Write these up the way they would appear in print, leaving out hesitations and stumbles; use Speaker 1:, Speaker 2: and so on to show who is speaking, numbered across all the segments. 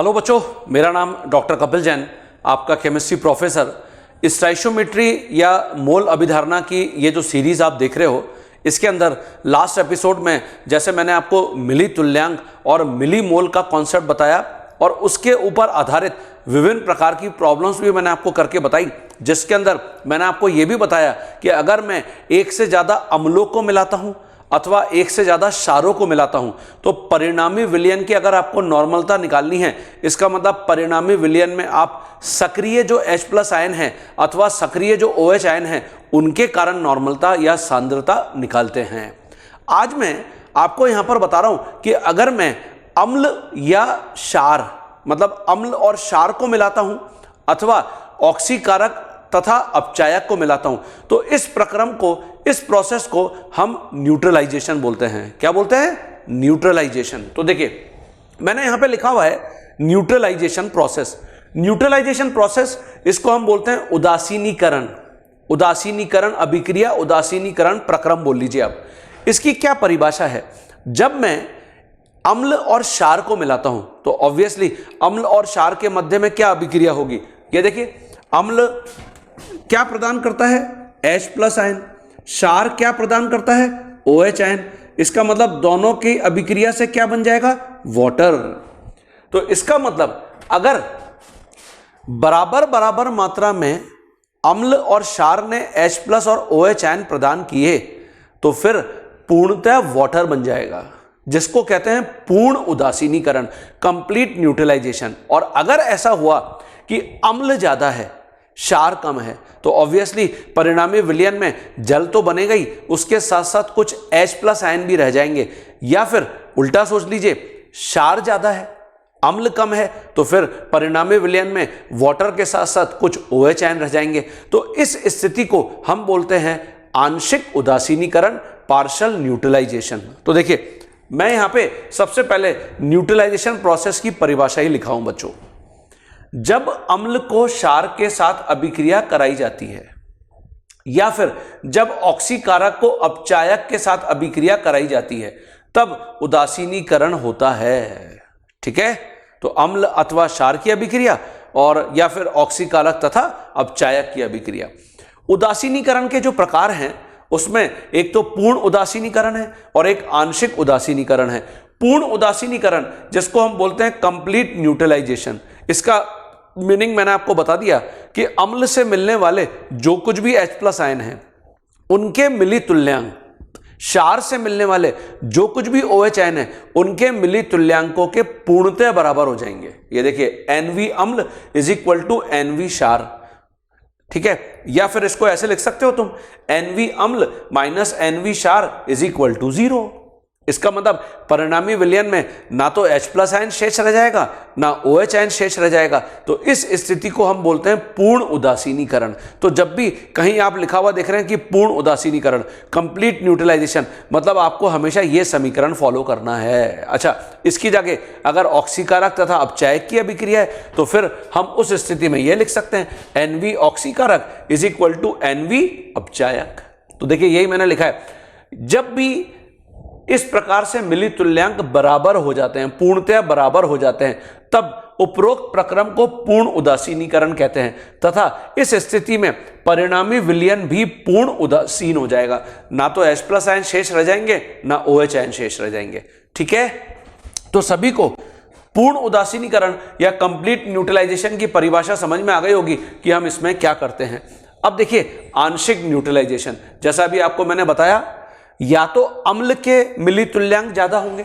Speaker 1: Hello बच्चों, मेरा नाम डॉक्टर कपिल जैन, आपका केमिस्ट्री प्रोफेसर। स्टोइचियोमेट्री या मोल अभिधारणा की ये जो सीरीज़ आप देख रहे हो, इसके अंदर लास्ट एपिसोड में जैसे मैंने आपको मिली तुल्यांक और मिली मोल का कॉन्सेप्ट बताया और उसके ऊपर आधारित विभिन्न प्रकार की प्रॉब्लम्स भी मैंने आपको करके बताई, जिसके अंदर मैंने आपको ये भी बताया कि अगर मैं एक से ज़्यादा अम्लों को मिलाता हूँ अथवा एक से ज़्यादा क्षारों को मिलाता हूं तो परिणामी विलयन की अगर आपको नॉर्मलता निकालनी है, इसका मतलब परिणामी विलयन में आप सक्रिय जो H+ आयन है अथवा सक्रिय जो OH आयन है उनके कारण नॉर्मलता या सांद्रता निकालते हैं। आज मैं आपको यहां पर बता रहा हूं कि अगर मैं अम्ल या क्षार मतलब अम्ल और क्षार को मिलाता हूं अथवा ऑक्सीकारक तथा अपचायक को मिलाता हूं तो इस प्रक्रम को, इस प्रोसेस को हम न्यूट्रलाइजेशन बोलते हैं। क्या बोलते हैं? न्यूट्रलाइजेशन। तो देखिए मैंने यहां पे लिखा हुआ है न्यूट्रलाइजेशन प्रोसेस। न्यूट्रलाइजेशन प्रोसेस, इसको हम बोलते हैं उदासीनीकरण। उदासीनीकरण अभिक्रिया, उदासीनीकरण प्रक्रम बोल लीजिए आप। इसकी क्या परिभाषा है? जब मैं अम्ल और क्षार को मिलाता हूं तो ऑब्वियसली अम्ल और क्षार के मध्य में क्या अभिक्रिया होगी? ये देखिए, अम्ल क्या प्रदान करता है? H+ ion. क्षार क्या प्रदान करता है? OH ion. इसका मतलब दोनों की अभिक्रिया से क्या बन जाएगा? वाटर। तो इसका मतलब अगर बराबर बराबर मात्रा में अम्ल और क्षार ने H+ और OH आयन प्रदान किए तो फिर पूर्णतः वाटर बन जाएगा, जिसको कहते हैं पूर्ण उदासीनीकरण, कंप्लीट न्यूट्रलाइजेशन। और अगर ऐसा हुआ कि अम्ल ज्यादा है क्षार कम है तो ऑब्वियसली परिणामी विलयन में जल तो बनेगा ही, उसके साथ साथ कुछ H+ आयन भी रह जाएंगे। या फिर उल्टा सोच लीजिए, क्षार ज्यादा है अम्ल कम है तो फिर परिणामी विलयन में वाटर के साथ साथ कुछ OH आयन रह जाएंगे। तो इस स्थिति को हम बोलते हैं आंशिक उदासीनीकरण, पार्शियल न्यूट्रलाइजेशन। तो देखिए मैं यहां पे सबसे पहले न्यूट्रलाइजेशन प्रोसेस की परिभाषा ही लिखा हूं बच्चों। जब अम्ल को क्षार के साथ अभिक्रिया कराई जाती है या फिर जब ऑक्सीकारक को अपचायक के साथ अभिक्रिया कराई जाती है तब उदासीनीकरण होता है। ठीक है, तो अम्ल अथवा क्षार की अभिक्रिया और या फिर ऑक्सीकारक तथा अपचायक की अभिक्रिया। उदासीनीकरण के जो प्रकार हैं उसमें एक तो पूर्ण उदासीनीकरण है और एक आंशिक उदासीनीकरण है। पूर्ण उदासीनीकरण जिसको हम बोलते हैं कंप्लीट न्यूट्रलाइजेशन, इसका मीनिंग मैंने आपको बता दिया कि अम्ल से मिलने वाले जो कुछ भी H+ आयन हैं उनके मिली तुल्यांक, क्षार से मिलने वाले जो कुछ भी OH आयन है उनके मिली तुल्यांकों के पूर्णतः बराबर हो जाएंगे। ये देखिए NV अम्ल = NV क्षार। ठीक है, या फिर इसको ऐसे लिख सकते हो तुम, NV अम्ल - NV क्षार = 0। इसका मतलब परिणामी विलयन में ना तो H+ आयन शेष रह जाएगा ना OH आयन शेष रह जाएगा। तो इस स्थिति को हम बोलते हैं पूर्ण उदासीनीकरण। तो जब भी कहीं आप लिखा हुआ देख रहे हैं कि पूर्ण उदासीनीकरण, कंप्लीट न्यूट्रलाइजेशन, मतलब आपको हमेशा यह समीकरण फॉलो करना है। अच्छा, इसकी जगह अगर ऑक्सीकारक तथा अपचायक की अभिक्रिया है तो फिर हम उस स्थिति में यह लिख सकते हैं NV ऑक्सीकारक = NV अपचायक। तो देखिए यही मैंने लिखा है। जब भी इस प्रकार से मिली तुल्यांक बराबर हो जाते हैं, पूर्णतः बराबर हो जाते हैं, तब उपरोक्त प्रक्रम को पूर्ण उदासीनीकरण कहते हैं तथा इस स्थिति में परिणामी विलयन भी पूर्ण उदासीन हो जाएगा। ना तो H+ आयन शेष रह जाएंगे ना OH आयन शेष रह जाएंगे। ठीक है, तो सभी को पूर्ण उदासीनीकरण या कंप्लीट न्यूट्रलाइजेशन की परिभाषा समझ में आ गई होगी कि हम इसमें क्या करते हैं। अब देखिए आंशिक न्यूट्रलाइजेशन, जैसा भी आपको मैंने बताया, या तो अम्ल के मिली तुल्यांक ज्यादा होंगे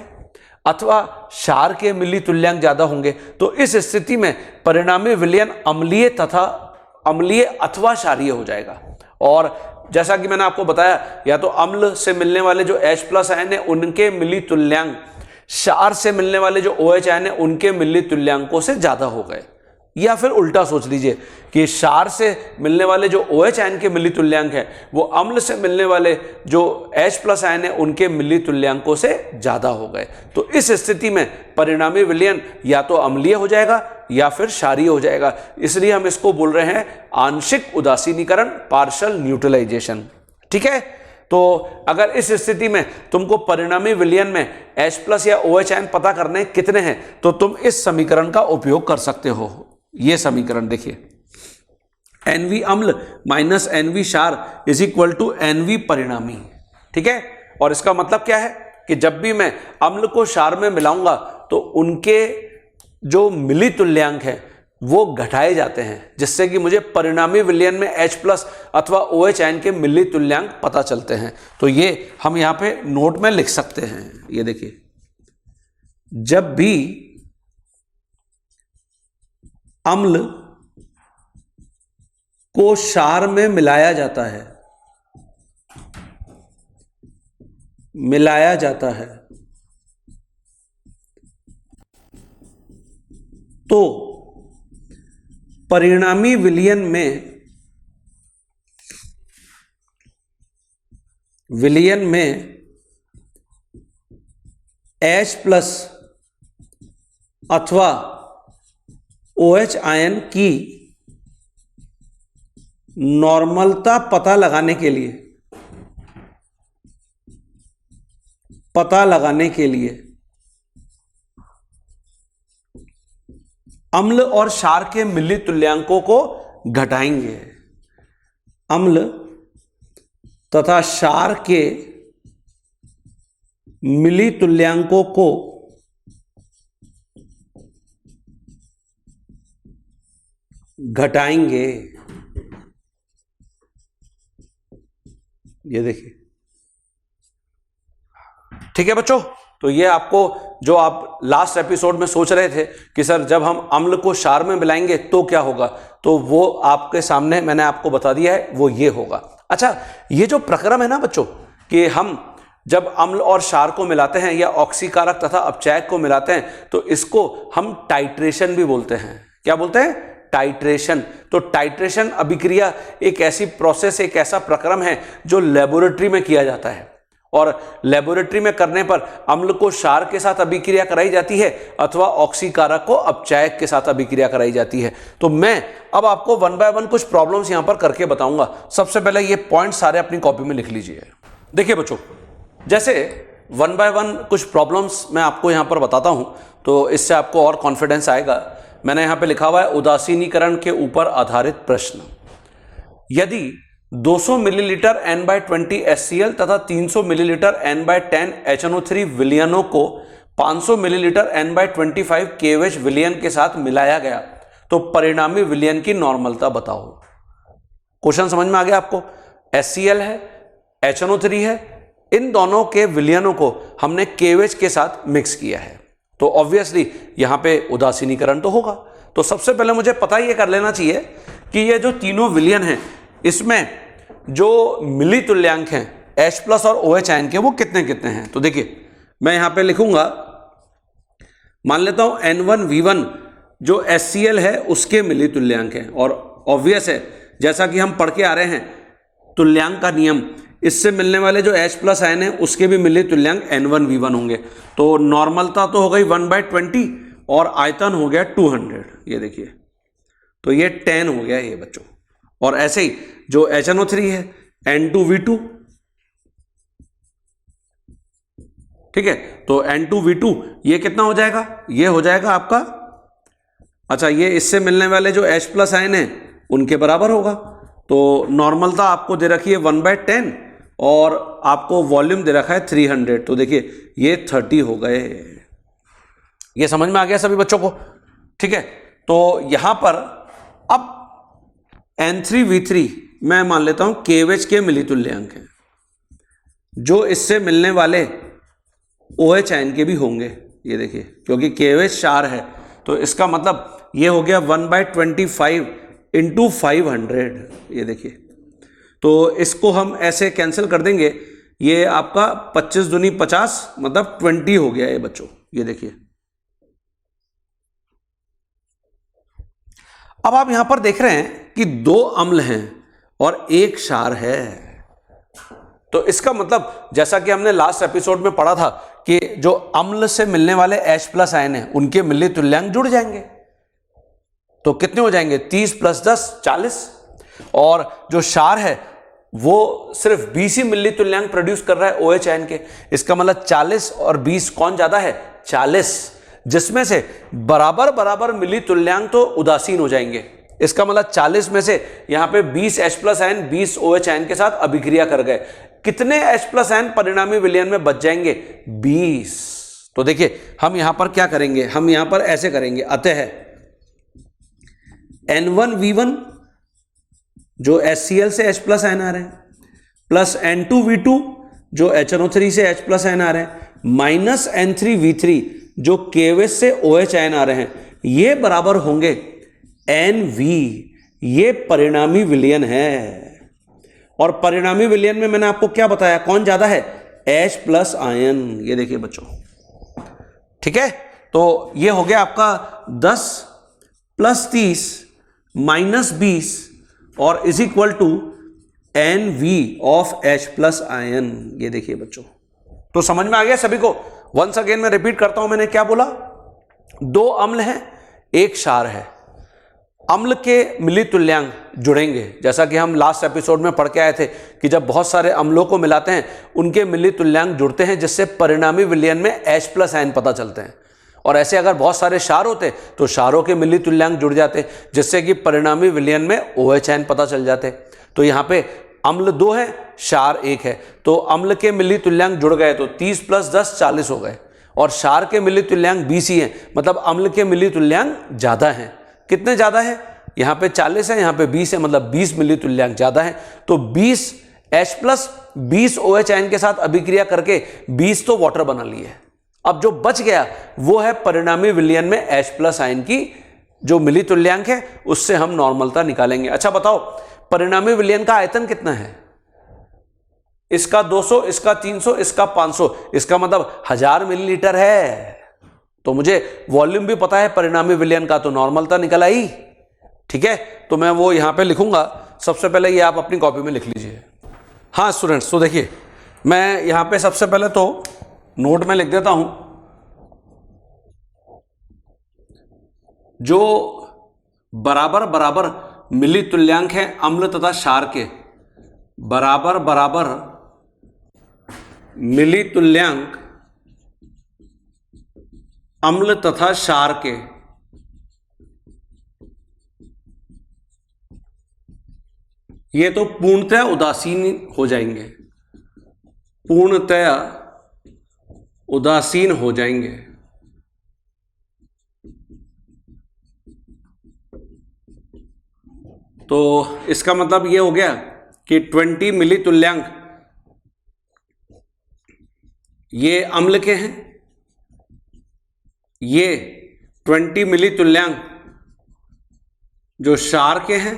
Speaker 1: अथवा क्षार के मिली तुल्यांक ज्यादा होंगे। तो इस स्थिति में परिणामी विलयन अम्लीय अथवा क्षारीय हो जाएगा। और जैसा कि मैंने आपको बताया, या तो अम्ल से मिलने वाले जो H+ आयन है उनके मिली तुल्यांक क्षार से मिलने वाले जो OH आयन है उनके मिली तुल्यांकों से ज्यादा हो गए। या फिर उल्टा सोच लीजिए कि क्षार से मिलने वाले जो OH आयन के मिली तुल्यांक है वो अम्ल से मिलने वाले जो H+ आयन है उनके मिली तुल्यांकों से ज्यादा हो गए। तो इस स्थिति में परिणामी विलयन या तो अम्लीय हो जाएगा या फिर क्षारीय हो जाएगा। इसलिए हम इसको बोल रहे हैं आंशिक उदासीनीकरण, पार्शियल न्यूट्रलाइजेशन। ठीक है, तो अगर इस स्थिति में तुमको परिणामी विलयन में H+ या OH आयन पता करने कितने हैं तो तुम इस समीकरण का उपयोग कर सकते हो। यह समीकरण देखिए, NV अम्ल माइनस NV क्षार इज इक्वल टू NV परिणामी। ठीक है, और इसका मतलब क्या है कि जब भी मैं अम्ल को क्षार में मिलाऊंगा तो उनके जो मिली तुल्यांक है वो घटाए जाते हैं, जिससे कि मुझे परिणामी विलयन में H+ अथवा OH आयन के मिली तुल्यांक पता चलते हैं। तो ये हम यहां पे नोट में लिख सकते हैं। ये देखिए, जब भी अम्ल को क्षार में मिलाया जाता है तो परिणामी विलयन में H+ अथवा OH आयन की नॉर्मलता पता लगाने के लिए अम्ल और क्षार के मिली तुल्यांकों को घटाएंगे। अम्ल तथा क्षार के मिली तुल्यांकों को घटाएंगे। ये देखिए, ठीक है बच्चों। तो ये आपको जो आप लास्ट एपिसोड में सोच रहे थे कि सर जब हम अम्ल को क्षार में मिलाएंगे तो क्या होगा, तो वो आपके सामने मैंने आपको बता दिया है, वो ये होगा। अच्छा, ये जो प्रक्रम है ना बच्चों कि हम जब अम्ल और क्षार को मिलाते हैं या ऑक्सीकारक तथा अपचायक को मिलाते हैं तो इसको हम टाइट्रेशन भी बोलते हैं। क्या बोलते हैं? टाइट्रेशन। तो टाइट्रेशन अभिक्रिया एक ऐसी प्रोसेस, एक ऐसा प्रक्रम है जो लेबोरेटरी में किया जाता है, और लेबोरेटरी में करने पर अम्ल को क्षार के साथ अभिक्रिया कराई जाती है अथवा ऑक्सीकारक को अपचायक के साथ अभिक्रिया कराई जाती है। तो मैं अब आपको 1 बाय 1 कुछ प्रॉब्लम्स यहां पर करके बताऊंगा। सबसे पहले ये पॉइंट सारे अपनी कॉपी में लिख लीजिए। देखिए बच्चों, जैसे 1 बाय 1 कुछ प्रॉब्लम्स मैं आपको यहां पर बताता हूं तो इससे आपको और कॉन्फिडेंस आएगा। मैंने यहां पे लिखा हुआ है उदासीनीकरण के ऊपर आधारित प्रश्न। यदि 200 मिलीलीटर N/20 HCl तथा 300 मिलीलीटर N/10 HNO3 विलयनों को 500 मिलीलीटर N/25 KOH विलयन के साथ मिलाया गया तो परिणामी विलयन की नॉर्मलता बताओ। क्वेश्चन समझ में आ गया आपको? HCl है, HNO3 है, इन दोनों के विलयनों को हमने KOH के साथ मिक्स किया है, तो ऑब्वियसली यहां पे उदासीनीकरण तो होगा। तो सबसे पहले मुझे पता ये कर लेना चाहिए कि ये जो तीनों विलयन हैं इसमें जो मिली तुल्यांक हैं H+ और OH आयन के वो कितने कितने हैं। तो देखिए, मैं यहां पे लिखूंगा, मान लेता हूं N1V1 जो HCl है उसके मिली तुल्यांक हैं, और ऑब्वियस है जैसा कि हम पढ़ के आ रहे हैं तुल्यांक का नियम, इससे मिलने वाले जो H+ आयन है उसके भी मिली तुल्यांक N1V1 होंगे। तो नॉर्मलता तो हो गई 1/20 और आयतन हो गया 200। ये देखिए, तो ये 10 हो गया ये बच्चों। और ऐसे ही जो HNO3 है N2V2, ठीक है, तो N2V2 ये कितना हो जाएगा? ये हो जाएगा आपका, अच्छा ये इससे मिलने वाले जो H+ आयन है उनके बराबर होगा। तो नॉर्मलता आपको दे रखी है 1/10 और आपको वॉल्यूम दे रखा है 300। तो देखिए ये 30 हो गए। ये समझ में आ गया सभी बच्चों को? ठीक है, तो यहां पर अब N3V3 मैं मान लेता हूं KOH के मिली तुल्यांक हैं, जो इससे मिलने वाले OH आयन के भी होंगे। ये देखिए, क्योंकि KOH क्षार है तो इसका मतलब ये हो गया 1/25 × 500। ये देखिए, तो इसको हम ऐसे कैंसिल कर देंगे, ये आपका 25 दूनी 50 मतलब 20 हो गया ये बच्चों। ये देखिए, अब आप यहां पर देख रहे हैं कि 2 अम्ल हैं और 1 क्षार है। तो इसका मतलब जैसा कि हमने लास्ट एपिसोड में पढ़ा था कि जो अम्ल से मिलने वाले H+ आयन हैं उनके मिली तुल्यांक जुड़ जाएंगे। तो कितने हो जाएंगे? 30 + 10 40। और जो क्षार है वो सिर्फ 20 ही मिली तुल्यांक प्रोड्यूस कर रहा है OH आयन के। इसका मतलब 40 और 20 कौन ज्यादा है? 40, जिसमें से बराबर बराबर मिली तुल्यांक तो उदासीन हो जाएंगे। इसका मतलब 40 में से यहां पे 20 H+ आयन 20 OH आयन के साथ अभिक्रिया कर गए। कितने H+ आयन परिणामी विलयन में बच जाएंगे? 20। तो देखिए हम यहां पर क्या करेंगे, हम यहां पर ऐसे करेंगे, अतः N1V1 जो HCl से H+ आयन आ रहे हैं प्लस N2V2 जो HNO3 से H+ आयन आ रहे हैं माइनस N3V3 जो KOH से OH आयन आ रहे हैं, ये बराबर होंगे NV। ये परिणामी विलयन है। और परिणामी विलयन में मैंने आपको क्या बताया, कौन ज्यादा है? H+ ion. ये देखिए बच्चों, ठीक है। तो ये हो गया आपका 10 + 30 - 20 और is equal to NV of H+ ion. ये देखिए बच्चों, तो समझ में आ गया सभी को? वंस अगेन मैं रिपीट करता हूं, मैंने क्या बोला? 2 अम्ल हैं, 1 क्षार है। अम्ल के मिली तुल्यांक जुड़ेंगे, जैसा कि हम लास्ट एपिसोड में पढ़ के आए थे कि जब बहुत सारे अम्लों को मिलाते हैं उनके मिली तुल्यांक जुड़ते हैं, जिससे परिणामी विलयन में H+ आयन पता चलते हैं। और ऐसे अगर बहुत सारे क्षार होते तो क्षारों के मिली तुल्यांक जुड़ जाते, जिससे कि परिणामी विलयन में OH आयन पता चल जाते। तो यहां पे अम्ल 2 है, क्षार 1 है, तो अम्ल के मिली तुल्यांक जुड़ गए तो 30 + 10 40 हो गए। और क्षार के मिली तुल्यांक 20 ही है, मतलब अम्ल के मिली तुल्यांक ज्यादा हैं। कितने ज्यादा है? यहां पे 40 है, यहां पे 20 है, मतलब 20 मिली तुल्यांक ज्यादा है। तो 20 H+ 20 OH आयन के साथ अभिक्रिया करके 20 तो वाटर बना लिए। अब जो बच गया वो है परिणामी विलयन में H+ आयन की जो मिली तुल्यांक है, उससे हम नॉर्मलता निकालेंगे। अच्छा बताओ, परिणामी विलयन का आयतन कितना है? इसका 200, इसका 300, इसका 500, इसका मतलब 1000 मिलीलीटर है। तो मुझे वॉल्यूम भी पता है परिणामी विलयन का, तो नॉर्मलता निकल आई। ठीक है, तो मैं वो यहां पे लिखूंगा। सबसे पहले ये आप अपनी कॉपी में लिख लीजिए। हाँ स्टूडेंट्स, तो देखिए मैं यहां पे सबसे पहले तो नोट में लिख देता हूं, जो बराबर बराबर मिली तुल्यांक है अम्ल तथा क्षार के, बराबर बराबर मिली तुल्यांक अम्ल तथा क्षार के, ये तो पूर्णतया उदासीन हो जाएंगे, पूर्णतया उदासीन हो जाएंगे। तो इसका मतलब ये हो गया कि 20 मिली तुल्यांक ये अम्ल के हैं, ये 20 मिली तुल्यांक जो क्षार के हैं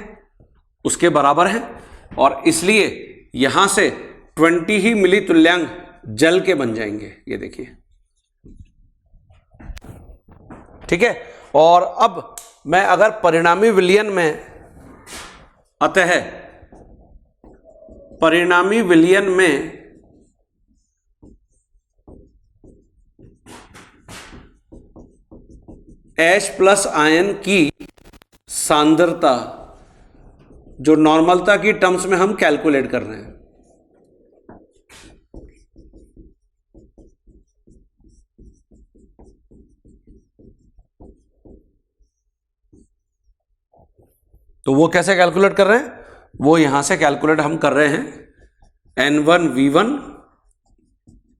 Speaker 1: उसके बराबर है, और इसलिए यहां से 20 ही मिली तुल्यांक जल के बन जाएंगे। ये देखिए, ठीक है। और अब मैं अगर परिणामी विलयन में, अतः परिणामी विलयन में H+ आयन की सांद्रता जो नॉर्मलता की टर्म्स में हम कैलकुलेट कर रहे हैं, तो वो कैसे कैलकुलेट कर रहे हैं? वो यहां से कैलकुलेट हम कर रहे हैं N1V1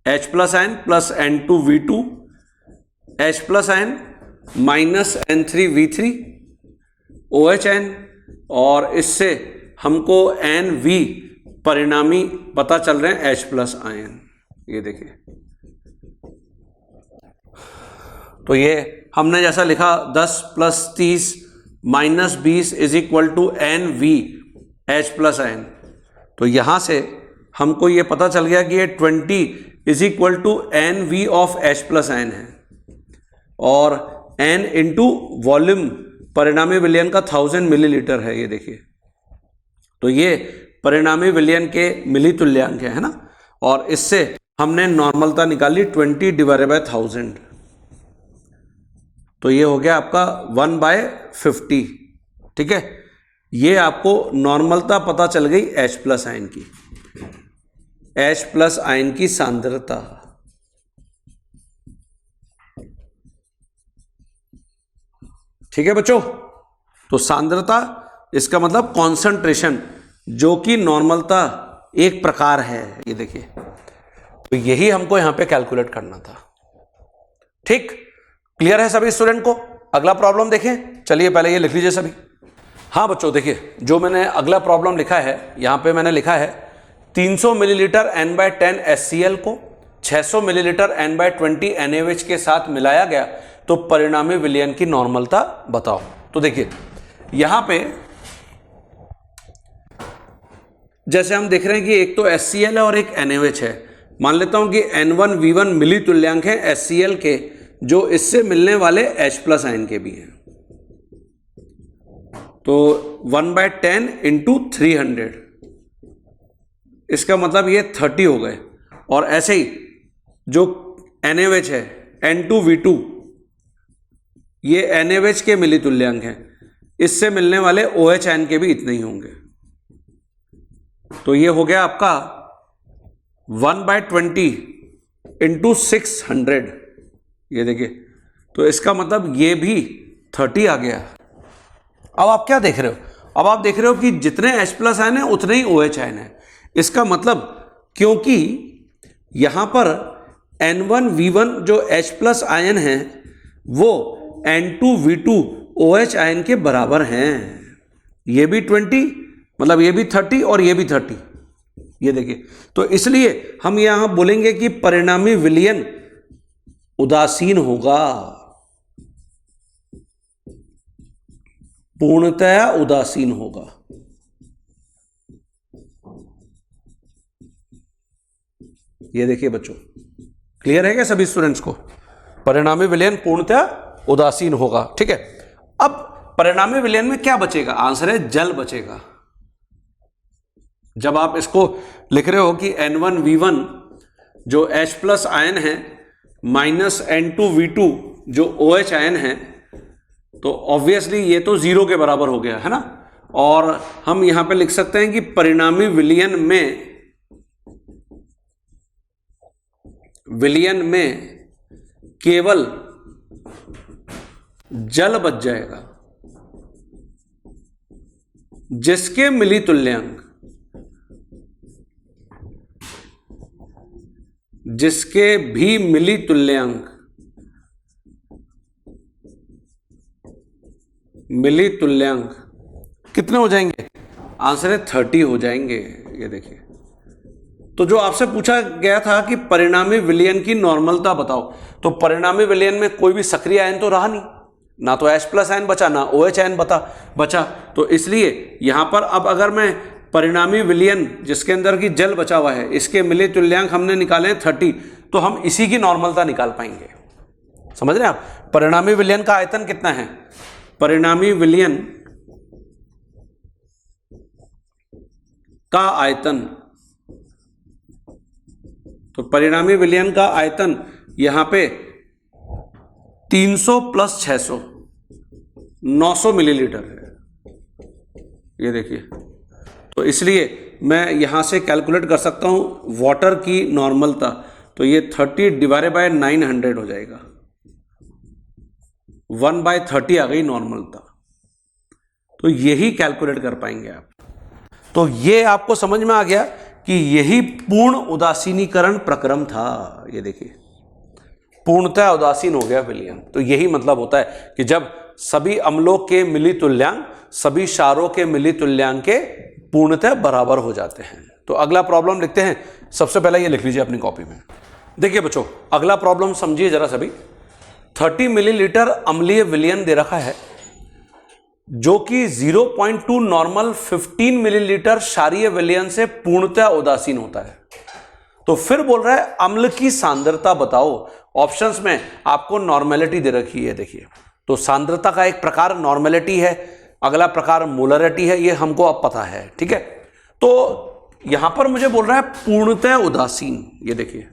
Speaker 1: H+ ion plus N2V2 H+ ion minus N3V3 OH ion, और इससे हमको NV परिणामी पता चल रहे हैं H+ आयन। ये देखिए, तो ये हमने जैसा लिखा 10 + 30 - 20 is equal to NV H+ ion. तो यहां से हमको ये पता चल गया कि ये 20 is equal to NV of H+ ion है, और N इंटू वॉल्यूम परिणामी विलयन का 1000 मिलीलीटर है। ये देखिए, तो ये परिणामी विलयन के मिली तुल्यांक है ना, और इससे हमने नॉर्मलता निकाली 20/1000। तो ये हो गया आपका 1/50। ठीक है, ये आपको नॉर्मलता पता चल गई H प्लस आयन की, H प्लस आयन की सांद्रता। ठीक है बच्चों, तो सांद्रता इसका मतलब कॉन्सेंट्रेशन, जो कि नॉर्मलता एक प्रकार है। ये देखिए, तो यही हमको यहां पे कैलकुलेट करना था। ठीक, क्लियर है सभी स्टूडेंट को? अगला प्रॉब्लम देखें। चलिए पहले ये लिख लीजिए सभी। हाँ बच्चों देखिए, जो मैंने अगला प्रॉब्लम लिखा है, यहां पे मैंने लिखा है 300 मिलीलीटर N/10 HCl को 600 मिलीलीटर N/20 NaOH के साथ मिलाया गया, तो परिणामी विलयन की नॉर्मलता बताओ। तो देखिए यहां पे जैसे हम देख रहे हैं कि एक तो HCl है और एक NaOH है। मान लेता हूं कि N1V1 मिली तुल्यांक है HCl के, जो इससे मिलने वाले H प्लस आयन के भी हैं। तो 1/10 इंटू 300, इसका मतलब ये 30 हो गए। और ऐसे ही जो NaOH है N2V2, ये NaOH के मिली तुल्यांक हैं, इससे मिलने वाले OH आयन के भी इतने ही होंगे। तो ये हो गया आपका 1/20 इंटू 600। ये देखिए, तो इसका मतलब ये भी 30 आ गया। अब आप क्या देख रहे हो? अब आप देख रहे हो कि जितने H प्लस आयन है उतने ही OH आयन है। इसका मतलब, क्योंकि यहां पर N1V1 जो H प्लस आयन है वो N2V2 OH आयन के बराबर हैं। ये भी 20, मतलब ये भी 30 और ये भी 30। ये देखिए, तो इसलिए हम यहां बोलेंगे कि परिणामी विलयन उदासीन होगा, पूर्णतया उदासीन होगा। ये देखिए बच्चों, क्लियर है क्या सभी स्टूडेंट्स को? परिणामी विलयन पूर्णतया उदासीन होगा। ठीक है, अब परिणामी विलयन में क्या बचेगा? आंसर है जल बचेगा। जब आप इसको लिख रहे हो कि N1V1 जो H प्लस आयन है माइनस N2V2 जो OH आयन है, तो ऑब्वियसली ये तो 0 के बराबर हो गया है ना। और हम यहां पे लिख सकते हैं कि परिणामी विलयन में केवल जल बच जाएगा, जिसके मिली तुल्यांक, जिसके भी मिली तुल्यांक कितने हो जाएंगे? आंसर है 30 हो जाएंगे। ये देखिए, तो जो आपसे पूछा गया था कि परिणामी विलयन की नॉर्मलता बताओ, तो परिणामी विलयन में कोई भी सक्रिय आयन तो रहा नहीं, ना तो H प्लस आयन बचा, ना OH आयन बचा। तो इसलिए यहां पर अब अगर मैं परिणामी विलयन जिसके अंदर की जल बचा हुआ है, इसके मिले तुल्यांक हमने निकाले 30, तो हम इसी की नॉर्मलता निकाल पाएंगे। समझ रहे हैं आप? परिणामी विलयन का आयतन कितना है? परिणामी विलयन का आयतन, तो परिणामी विलयन का आयतन यहां पे 300 प्लस 600 900 मिलीलीटर है। ये देखिए, तो इसलिए मैं यहां से कैलकुलेट कर सकता हूं वाटर की नॉर्मलता, तो ये 30 डिवाइडेड बाय 900 हो जाएगा। 1/30 आ गई नॉर्मलता। तो यही कैलकुलेट कर पाएंगे आप। तो ये आपको समझ में आ गया कि यही पूर्ण उदासीनीकरण प्रक्रम था। ये देखिए, पूर्णतः उदासीन हो गया विलयन। तो यही मतलब होता है कि जब सभी अम्लों के मिली तुल्यांक सभी क्षारों के मिली तुल्यांक के पूर्णतः बराबर हो जाते हैं। तो अगला प्रॉब्लम लिखते हैं। सबसे पहले ये लिख लीजिए अपनी कॉपी में। देखिए बच्चों, अगला प्रॉब्लम समझिए जरा सभी। 30 मिलीलीटर अम्लीय विलयन दे रखा है, जो कि 0.2 नॉर्मल 15 मिलीलीटर क्षारीय विलयन से पूर्णतः उदासीन होता है। तो फिर बोल रहा है अम्ल की सांद्रता बताओ। ऑप्शंस में आपको नॉर्मेलिटी दे रखी है। देखिए, तो सांद्रता का एक प्रकार नॉर्मेलिटी है, अगला प्रकार मोलरिटी है, ये हमको अब पता है। ठीक है, तो यहां पर मुझे बोल रहा है पूर्णतः उदासीन। ये देखिए,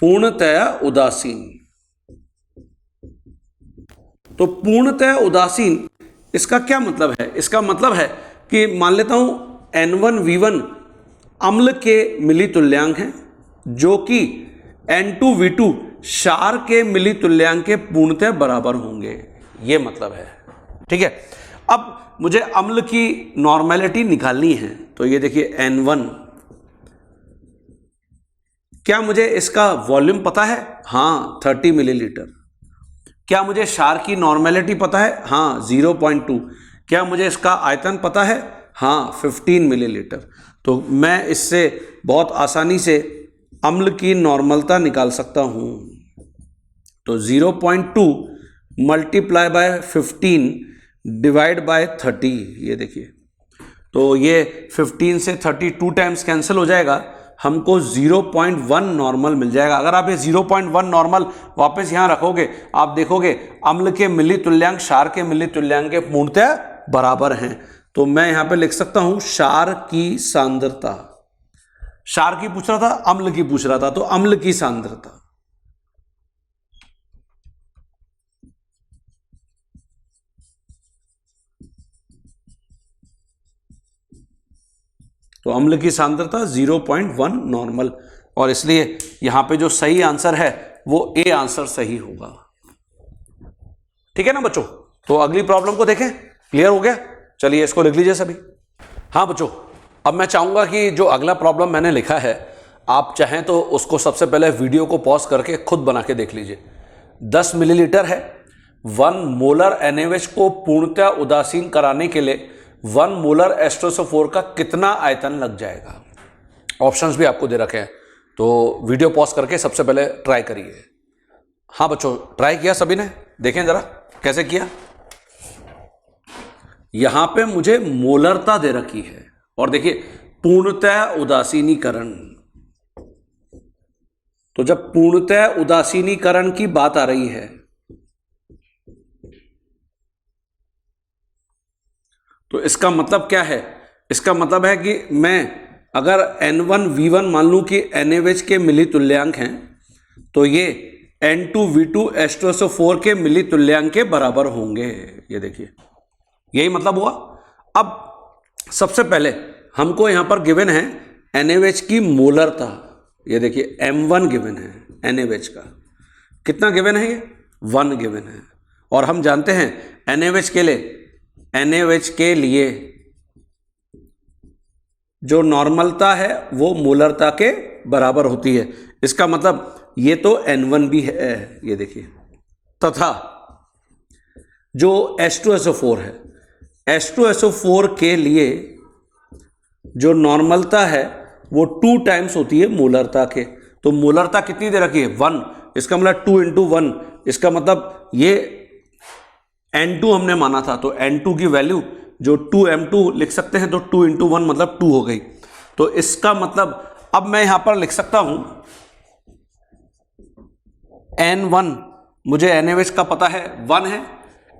Speaker 1: पूर्णतः उदासीन। तो पूर्णतः उदासीन, इसका क्या मतलब है? इसका मतलब है कि मान लेता हूं N1V1 अम्ल के मिली तुल्यांक हैं, जो कि N2V2 क्षार के मिली तुल्यांक के पूर्णतः बराबर होंगे, ये मतलब है। ठीक है, अब मुझे अम्ल की नॉर्मेलिटी निकालनी है, तो ये देखिए N1, क्या मुझे इसका वॉल्यूम पता है? हाँ 30 मिलीलीटर। क्या मुझे क्षार की नॉर्मेलिटी पता है? हाँ 0.2। क्या मुझे इसका आयतन पता है? हाँ 15 मिलीलीटर। तो मैं इससे बहुत आसानी से अम्ल की नॉर्मलता निकाल सकता हूं। तो 0.2 मल्टीप्लाई बाय 15 डिवाइड बाय 30, ये देखिए, तो ये 15 से 32 टाइम्स कैंसिल हो जाएगा, हमको 0.1 नॉर्मल मिल जाएगा। अगर आप ये 0.1 नॉर्मल वापस यहां रखोगे, आप देखोगे अम्ल के मिली तुल्यांक क्षार के मिली तुल्यांक के पूर्णतः बराबर हैं। तो मैं यहां पे लिख सकता हूं क्षार की सांद्रता, क्षार की पूछ रहा था, अम्ल की पूछ रहा था, तो अम्ल की सांद्रता, तो अम्ल की सांद्रता 0.1 नॉर्मल, और इसलिए यहां पे जो सही आंसर है वो ए आंसर सही होगा। ठीक है ना बच्चों? तो अगली प्रॉब्लम को देखें। क्लियर हो गया? चलिए इसको लिख लीजिए सभी। हाँ बच्चों, अब मैं चाहूंगा कि जो अगला प्रॉब्लम मैंने लिखा है, आप चाहें तो उसको सबसे पहले वीडियो को पॉज करके खुद बना के देख लीजिए। 10 मिलीलीटर है। 1 मोलर NaOH को पूर्णतः उदासीन कराने के लिए 1 मोलर H2SO4 का कितना आयतन लग जाएगा? ऑप्शंस भी आपको दे रखे हैं, तो वीडियो पॉज करके सबसे पहले ट्राई करिए। हाँ बच्चों, ट्राई किया सभी ने? देखें जरा कैसे किया। यहां पे मुझे मोलरता दे रखी है, और देखिए पूर्णतः उदासीनीकरण। तो जब पूर्णतः उदासीनीकरण की बात आ रही है, तो इसका मतलब क्या है? इसका मतलब है कि मैं अगर N1V1 मान लूं कि NaOH के मिली तुल्यांक हैं, तो ये N2V2 H2SO4 के मिली तुल्यांक के बराबर होंगे। ये देखिए, यही मतलब हुआ। अब सबसे पहले हमको यहां पर गिवन है NaOH की मोलरता। ये देखिए M1 गिवन है NaOH का। कितना गिवन है? ये 1 गिवन है। और हम जानते हैं NaOH के लिए जो नॉर्मलता है वो मोलरता के बराबर होती है। इसका मतलब ये तो N1 भी है, ये देखिए। तथा जो H2SO4 है, H2SO4 के लिए जो नॉर्मलता है वो 2 टाइम्स होती है मोलरता के। तो मोलरता कितनी दे रखी है? 1। इसका मतलब 2 × 1, इसका मतलब ये N2 हमने माना था, तो N2 की वैल्यू जो 2m2 लिख सकते हैं, तो 2 × 1 मतलब 2 हो गई। तो इसका मतलब अब मैं यहां पर लिख सकता हूं N1, मुझे NaOH का पता है 1 है,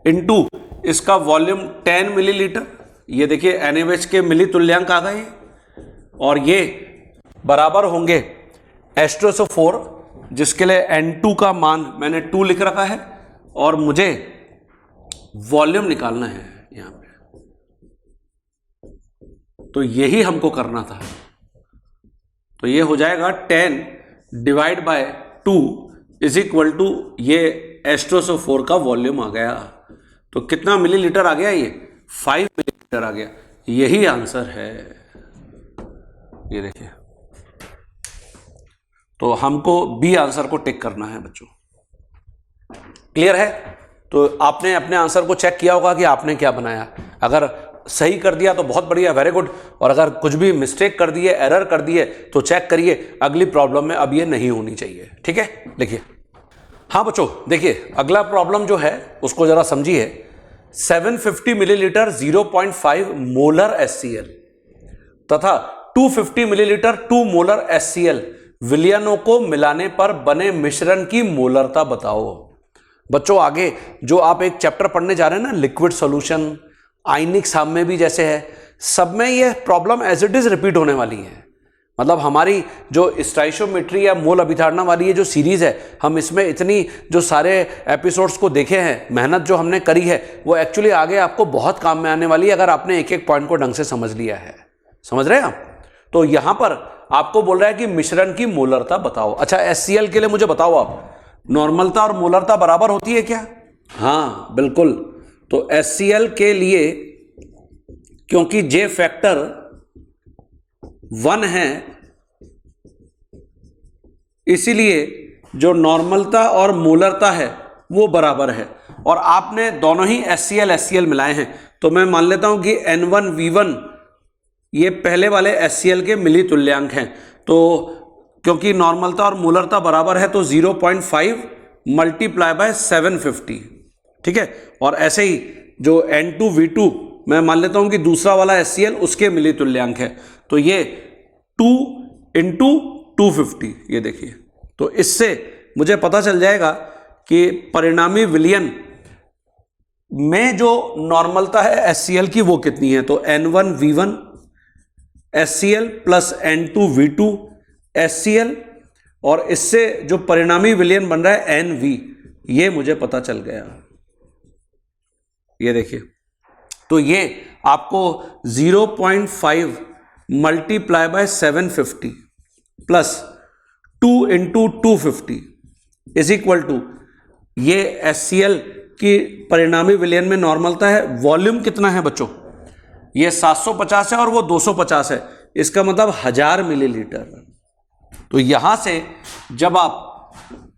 Speaker 1: इंटू इसका वॉल्यूम 10 मिलीलीटर। ये देखिए NaOH के मिली तुल्यांक आ गए, और ये बराबर होंगे H2SO4, जिसके लिए N2 का मान मैंने 2 लिख रखा है, और मुझे वॉल्यूम निकालना है यहां पे। तो यही हमको करना था। तो ये हो जाएगा 10 divide by 2 is equal to ये H2SO4 का वॉल्यूम आ गया। तो कितना मिलीलीटर आ गया? ये 5 मिलीलीटर आ गया। यही आंसर है, ये देखिए। तो हमको बी आंसर को टिक करना है बच्चों। क्लियर है? तो आपने अपने आंसर को चेक किया होगा कि आपने क्या बनाया। अगर सही कर दिया तो बहुत बढ़िया, वेरी गुड। और अगर कुछ भी मिस्टेक कर दिए, एरर कर दिए, तो चेक करिए अगली प्रॉब्लम में अब ये नहीं होनी चाहिए। ठीक है, लिखिए। हाँ बच्चों, देखिए अगला प्रॉब्लम जो है उसको जरा समझिए। 750 मिलीलीटर 0.5 मोलर HCl तथा 250 मिलीलीटर 2 मोलर HCl विलयनों को मिलाने पर बने मिश्रण की मोलरता बताओ। बच्चों आगे जो आप एक चैप्टर पढ़ने जा रहे हैं ना, लिक्विड सॉल्यूशन, आयनिक साम्य भी जैसे है, सब में यह problem as it is repeat होने वाली है। मतलब हमारी जो स्टोइचियोमेट्री या मोल अभिधारणा वाली ये जो सीरीज है, हम इसमें इतनी जो सारे एपिसोड्स को देखे हैं, मेहनत जो हमने करी है, वो एक्चुअली आगे आपको बहुत काम में आने वाली है अगर आपने एक एक पॉइंट को ढंग से समझ लिया है। समझ रहे हैं आप? तो यहां पर आपको बोल रहा है कि मिश्रण की मोलरता बताओ। अच्छा, HCl के लिए मुझे बताओ आप, नॉर्मलता और मोलरता बराबर होती है क्या? हाँ बिल्कुल। तो HCl के लिए क्योंकि J फैक्टर 1 है, इसीलिए जो नॉर्मलता और मोलरता है वो बराबर है। और आपने दोनों ही HCl मिलाए हैं, तो मैं मान लेता हूं कि N1V1 ये पहले वाले HCl के मिली तुल्यांक हैं। तो क्योंकि नॉर्मलता और मोलरता बराबर है तो 0.5 मल्टीप्लाई बाय 750, ठीक है। और ऐसे ही जो N2V2 मैं मान लेता हूं कि दूसरा वाला HCl उसके मिली तुल्यांक है, तो ये 2 × 250, ये देखिए। तो इससे मुझे पता चल जाएगा कि परिणामी विलयन में जो नॉर्मलता है HCl की वो कितनी है। तो N1V1 HCl plus N2V2 HCl, और इससे जो परिणामी विलयन बन रहा है NV, ये मुझे पता चल गया। ये देखिए, तो ये आपको 0.5 multiply by 750 plus 2 × 250 is equal to, ये HCl की परिणामी विलयन में नॉर्मलता है, वॉल्यूम कितना है बच्चों? ये 750 है और वो 250 है, इसका मतलब 1000 मिलीलीटर। तो यहां से जब आप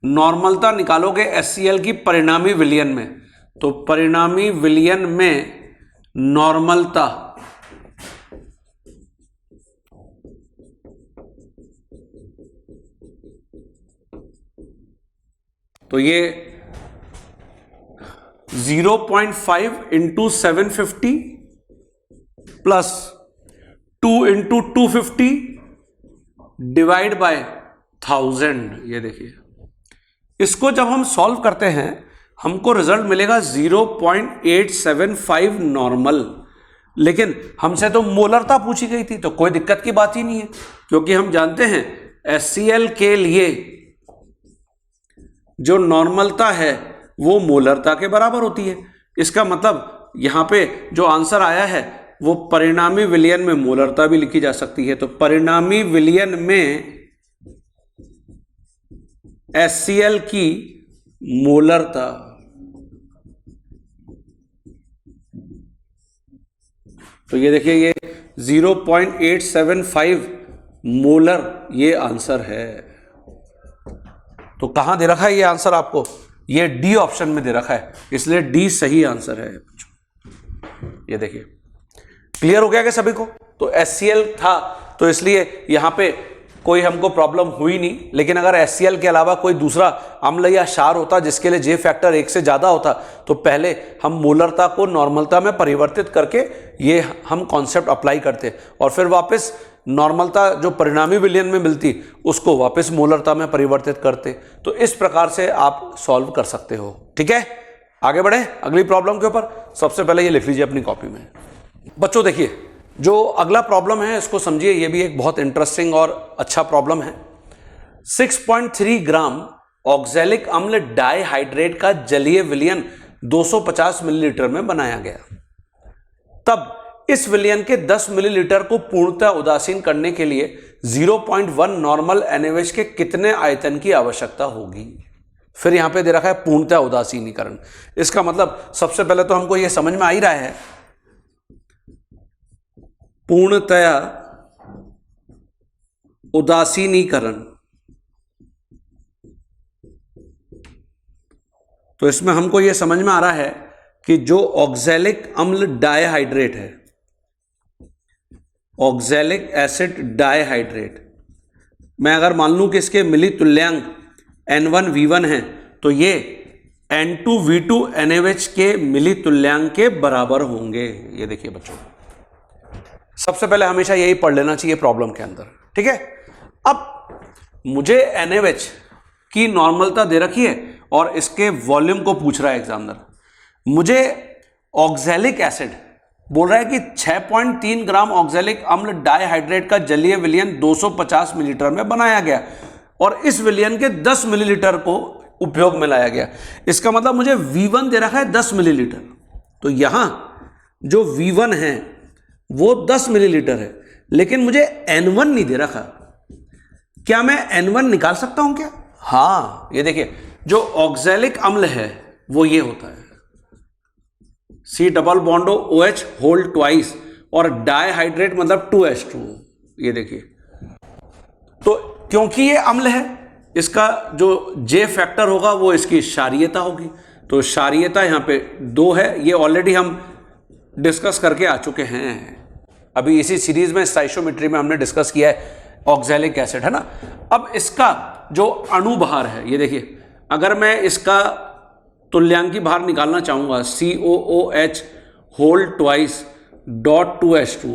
Speaker 1: नॉर्मलता निकालोगे HCl की परिणामी विलयन में, तो परिणामी विलयन में नॉर्मलता तो ये 0.5 × 750 प्लस 2 × 250 डिवाइड बाय 1000। ये देखिए, इसको जब हम सॉल्व करते हैं हमको रिजल्ट मिलेगा 0.875 नॉर्मल। लेकिन हमसे तो मोलरता पूछी गई थी, तो कोई दिक्कत की बात ही नहीं है, क्योंकि हम जानते हैं HCl के लिए जो नॉर्मलता है वो मोलरता के बराबर होती है। इसका मतलब यहां पे जो आंसर आया है वो परिणामी विलयन में मोलरता भी लिखी जा सकती है। तो परिणामी विलयन में HCl की मोलरता तो ये देखिए, ये 0.875 मोलर ये आंसर है। तो कहां दे रखा है ये आंसर आपको? ये डी ऑप्शन में दे रखा है, इसलिए डी सही आंसर है। ये देखिए, क्लियर हो गया क्या सभी को? तो HCl था तो इसलिए यहां पे कोई हमको प्रॉब्लम हुई नहीं। लेकिन अगर HCl के अलावा कोई दूसरा अम्ल या क्षार होता जिसके लिए J फैक्टर 1 से ज्यादा होता, तो पहले हम मोलरता को नॉर्मलता में परिवर्तित करके ये हम कॉन्सेप्ट अप्लाई करते और फिर वापस नॉर्मलता जो परिणामी विलयन में मिलती उसको वापस मोलरता में परिवर्तित करते। तो इस प्रकार से आप सॉल्व कर सकते हो। ठीक है, आगे बढ़े अगली प्रॉब्लम के ऊपर। सबसे पहले ये लिख लीजिए अपनी कॉपी में। बच्चों देखिए, जो अगला प्रॉब्लम है इसको समझिए, ये भी एक बहुत इंटरेस्टिंग और अच्छा प्रॉब्लम है। 6.3 ग्राम ऑक्सैलिक अम्ल डाइहाइड्रेट का जलीय विलयन 250 मिलीलीटर में बनाया गया। तब इस विलयन के 10 मिलीलीटर को पूर्णतः उदासीन करने के लिए 0.1 नॉर्मल NaOH के कितने आयतन की आवश्यकता होगी? फिर यहां पे दे रखा है पूर्णतः उदासीनीकरण। इसका मतलब सबसे पहले तो हमको यह समझ में आ ही रहा है, पूर्णतया उदासीनीकरण। तो इसमें हमको यह समझ में आ रहा है कि जो ऑक्सैलिक अम्ल डाइहाइड्रेट है, ऑक्सैलिक एसिड डाइहाइड्रेट, मैं अगर मान लूं कि इसके मिली तुल्यांक N1V1 है, तो ये N2V2 NaOH के मिली तुल्यांक के बराबर होंगे। ये देखिए बच्चों, सबसे पहले हमेशा यही पढ़ लेना चाहिए प्रॉब्लम के अंदर। ठीक है, अब मुझे NaOH की नॉर्मलता दे रखी है और इसके वॉल्यूम को पूछ रहा है एग्जामिनर। मुझे ऑक्सैलिक एसिड बोल रहा है कि 6.3 ग्राम ऑक्जेलिक अम्ल डाइहाइड्रेट का जलीय विलयन 250 मिलीलीटर में बनाया गया और इस विलयन के 10 मिलीलीटर को उपयोग में लाया गया। इसका मतलब मुझे V1 दे रखा है 10 मिलीलीटर, तो यहां जो V1 है वो 10 मिलीलीटर है, लेकिन मुझे N1 नहीं दे रखा। क्या मैं N1 निकाल सकता हूं क्या? हाँ, ये देखिए जो ऑक्जेलिक अम्ल है वो ये होता है C double bond OH hold twice और डाइहाइड्रेट मतलब 2H2। ये देखिए, तो क्योंकि ये अम्ल है, इसका जो J फैक्टर होगा वो इसकी क्षारीयता होगी, तो क्षारीयता यहां पे 2 है। ये ऑलरेडी हम डिस्कस करके आ चुके हैं, अभी इसी सीरीज में स्टाइशियोमेट्री में हमने डिस्कस किया है ऑक्जेलिक एसिड, है ना। अब इसका जो अणुभार है, ये देखिए, अगर मैं इसका तुल्यांकी भार निकालना चाहूंगा COOH whole twice dot 2H2,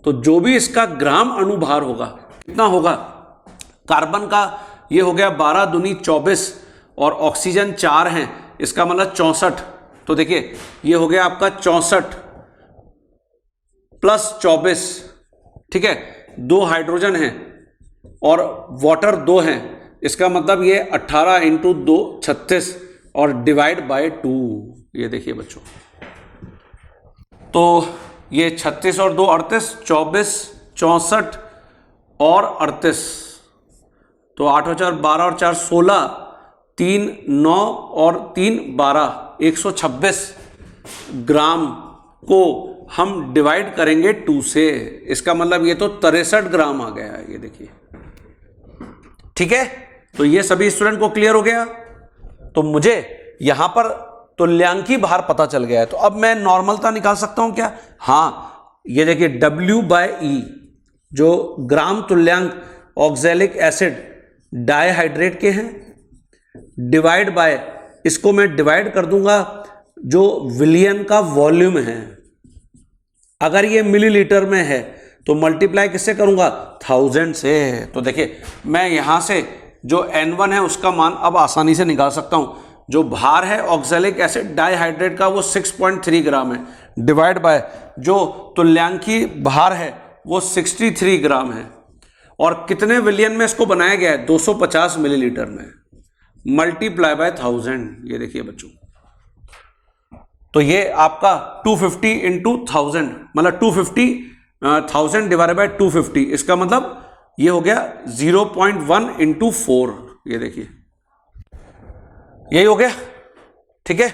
Speaker 1: तो जो भी इसका ग्राम अणुभार होगा कितना होगा? कार्बन का ये हो गया 12 दूनी 24 और ऑक्सीजन 4 हैं, इसका मतलब 64। तो देखिए ये हो गया आपका 64 प्लस 24, ठीक है, 2 हाइड्रोजन हैं और वाटर 2 हैं, इसका मतलब ये 18 इंटू 2 36 और डिवाइड बाय 2। ये देखिए बच्चों, तो ये 36 और 2 38, 24 64 और 38, तो 8 और 4 12 और 4 16, 3 9 और 3 12, 126 ग्राम को हम डिवाइड करेंगे 2 से, इसका मतलब ये तो 63 ग्राम आ गया है। ये देखिए, ठीक है, तो ये सभी स्टूडेंट को क्लियर हो गया। तो मुझे यहां पर तुल्यांकी भार पता चल गया है, तो अब मैं नॉर्मलता निकाल सकता हूं क्या? हाँ, ये देखिए W/E जो ग्राम तुल्यांक ऑक्जेलिक एसिड डाइहाइड्रेट के हैं, डिवाइड बाय, इसको मैं डिवाइड कर दूंगा जो विलियन का वॉल्यूम है। अगर ये मिलीलीटर में है तो मल्टीप्लाई किससे करूंगा? 1000 से। तो देखिए मैं यहां से जो N1 है उसका मान अब आसानी से निकाल सकता हूं। जो भार है ऑक्जेलिक एसिड डाइहाइड्रेट का वो 6.3 ग्राम है, डिवाइड बाय जो तुल्यांकी भार है वो 63 ग्राम है, और कितने विलियन में इसको बनाया गया है? 250 मिलीलीटर में, मल्टीप्लाई बाय 1000। ये देखिए बच्चों, तो ये आपका 250 इंटू 1000 मतलब 250,000 डिवाइड बाय 250, इसका मतलब ये हो गया 0.1 इंटू 4। ये देखिए यही हो गया, ठीक है,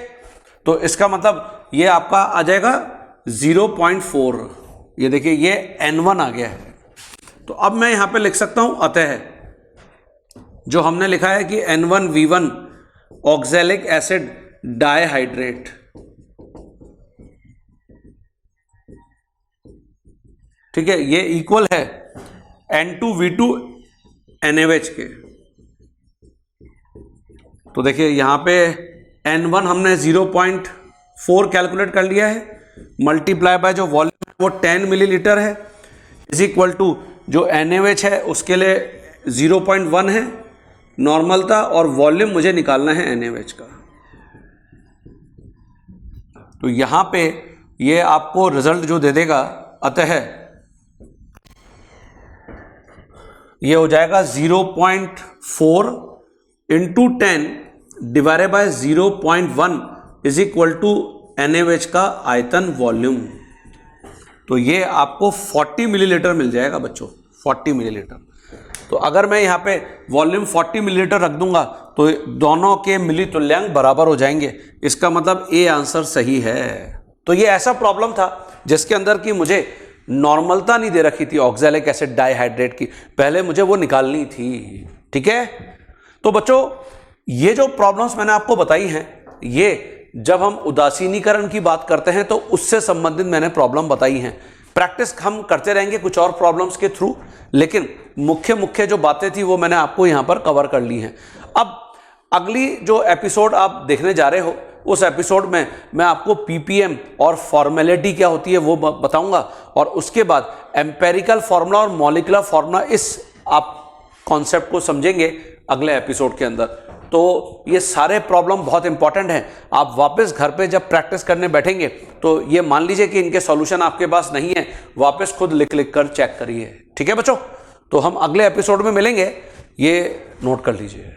Speaker 1: तो इसका मतलब ये आपका आ जाएगा 0.4। ये देखिए ये N1 आ गया है। तो अब मैं यहां पे लिख सकता हूं अतः जो हमने लिखा है कि N1V1 ऑक्जेलिक एसिड डाइहाइड्रेट, ठीक है, ये इक्वल है N2V2 NaOH के। तो देखिए यहां पे N1 हमने 0.4 कैलकुलेट कर लिया है, मल्टीप्लाई बाय जो वॉल्यूम वो 10 मिलीलीटर है, इज इक्वल टू जो NaOH है उसके लिए 0.1 है नॉर्मलता, और वॉल्यूम मुझे निकालना है NaOH का। तो यहां पे ये आपको रिजल्ट जो दे देगा, अतः ये हो जाएगा 0.4 into 10 divided by 0.1 is equal to NaOH का आयतन वॉल्यूम। तो ये आपको 40 मिलीलीटर मिल जाएगा बच्चों, 40 मिलीलीटर। तो अगर मैं यहाँ पे वॉल्यूम 40 मिलीलीटर रख दूंगा तो दोनों के मिली तुल्यांक बराबर हो जाएंगे, इसका मतलब ए आंसर सही है। तो ये ऐसा प्रॉब्लम था जिसके अंदर की मुझे नॉर्मलता नहीं दे रखी थी ऑक्जेलिक एसिड डाइहाइड्रेट की, पहले मुझे वो निकालनी थी, ठीक है। तो बच्चों ये जो प्रॉब्लम्स मैंने आपको बताई हैं, ये जब हम उदासीनीकरण की बात करते हैं तो उससे संबंधित मैंने प्रॉब्लम बताई हैं। प्रैक्टिस हम करते रहेंगे कुछ और प्रॉब्लम्स के थ्रू, लेकिन मुख्य जो बातें थी वो मैंने आपको यहां पर कवर कर ली हैं। अब अगली जो एपिसोड आप देखने जा रहे हो, उस एपिसोड में मैं आपको पीपीएम और फॉर्मेलिटी क्या होती है वो बताऊंगा, और उसके बाद एम्पेरिकल फॉर्मूला और मॉलिक्यूलर फॉर्मूला, इस आप कॉन्सेप्ट को समझेंगे अगले एपिसोड के अंदर। तो ये सारे प्रॉब्लम बहुत इंपॉर्टेंट हैं। आप वापस घर पे जब प्रैक्टिस करने बैठेंगे तो ये मान लीजिए कि इनके सॉल्यूशन आपके पास नहीं है, वापस खुद लिख लिख कर चेक करिए। ठीक है बच्चों, तो हम अगले एपिसोड में मिलेंगे, ये नोट कर लीजिए।